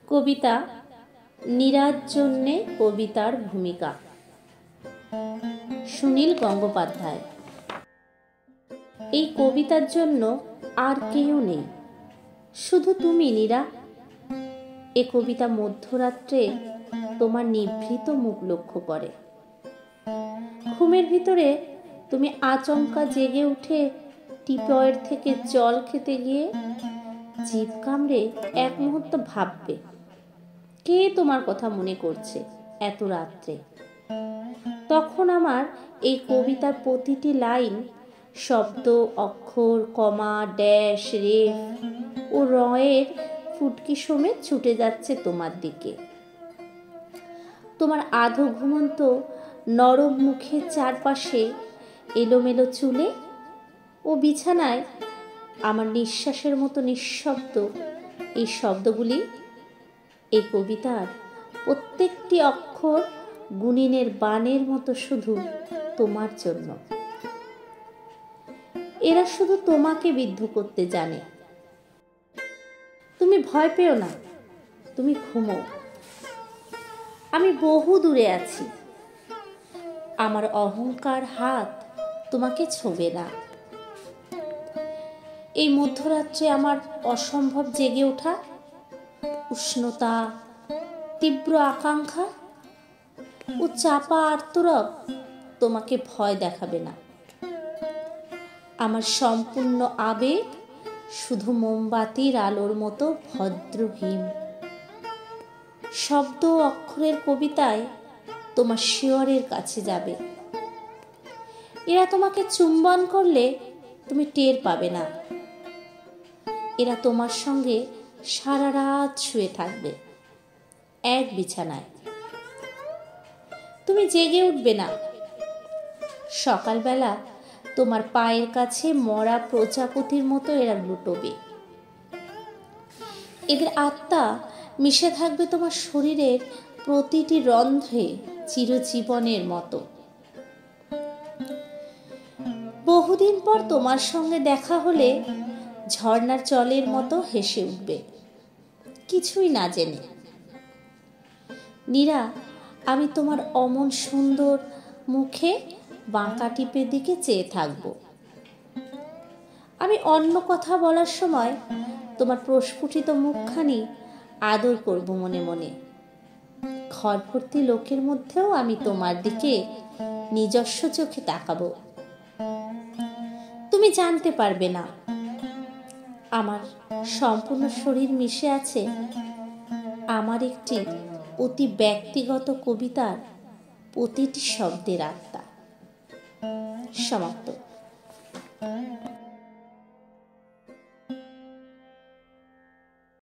কবিতা নীরার জন্যে কবিতার ভূমিকা। সুনীল গঙ্গোপাধ্যায়। এই কবিতার জন্য আর কেউ নেই, শুধু তুমি নীরা। এ কবিতা মধ্যরাত্রে তোমার নিভৃত মুখ লক্ষ্য করে। ঘুমের ভিতরে তুমি আচমকা জেগে উঠে টিপয়ের থেকে জল খেতে গিয়ে জিভ কামড়ে এক মুহূর্ত ভাববে কে তোমার কথা মনে করছে এত রাত্রে। তখন আমার এই কবিতার প্রতিটি লাইন, শব্দ, অক্ষর, কমা, ড্যাশ, রেফ ও রয়ের ফুটকি সমেত ছুটে যাচ্ছে তোমার দিকে। তোমার আধো ঘুমন্ত নরম মুখের চারপাশে, এলোমেলো চুলে ও বিছানায় আমার নিঃশ্বাসের মতো নিঃশব্দ এই শব্দগুলি এই কবিতার প্রত্যেকটি অক্ষর গুনিনের বাণের মতো শুধু তোমার জন্য। এরা শুধু তোমাকে বিদ্ধ করতে জানে। তুমি ভয় পেও না, তুমি ঘুমো। আমি বহু দূরে আছি, আমার অহংকার হাত তোমাকে ছোঁবে না। এই মধ্যরাত্রে আমার অসম্ভব জেগে ওঠা উষ্ণতা, তীব্র আকাঙ্ক্ষা ও চাপা আর্তরব তোমাকে ভয় দেখাবে না। আমার সম্পূর্ণ আবেগ শুধু মোমবাতির আলোর মতো ভদ্রহীন। শব্দ অক্ষরের কবিতায় তোমার শিয়রের কাছে যাবে। এরা তোমাকে চুম্বন করলে তুমি টের পাবে না। এরা তোমার সঙ্গে সারা রাত শুয়ে থাকবে এক বিছানায়। তুমি জেগে উঠবে না। সকালবেলা তোমার পায়ের কাছে মরা প্রজাপতির মতো এরা লুটোবে। এদের আত্মা মিশে থাকবে তোমার শরীরের প্রতিটি রন্ধ্রে চিরজীবনের মতো। বহুদিন পর তোমার সঙ্গে দেখা হলে ঝর্ণার জলের মতো হেসে উঠবে, কিছুই না জেনে। নীরা, আমি তোমার অমন সুন্দর মুখে বাঁকা টিপের দিকে চেয়ে থাকব। আমি অন্য কথা বলার সময় তোমার প্রস্ফুটিত মুখখানি আদর করব মনে মনে। ঘর ভর্তি লোকের মধ্যেও আমি তোমার দিকে নিজস্ব চোখে তাকাবো। তুমি জানতে পারবে না আমার সম্পূর্ণ শরীর মিশে আছে আমার একটি অতি ব্যক্তিগত কবিতার প্রতিটি শব্দের আত্মা। সমাপ্ত।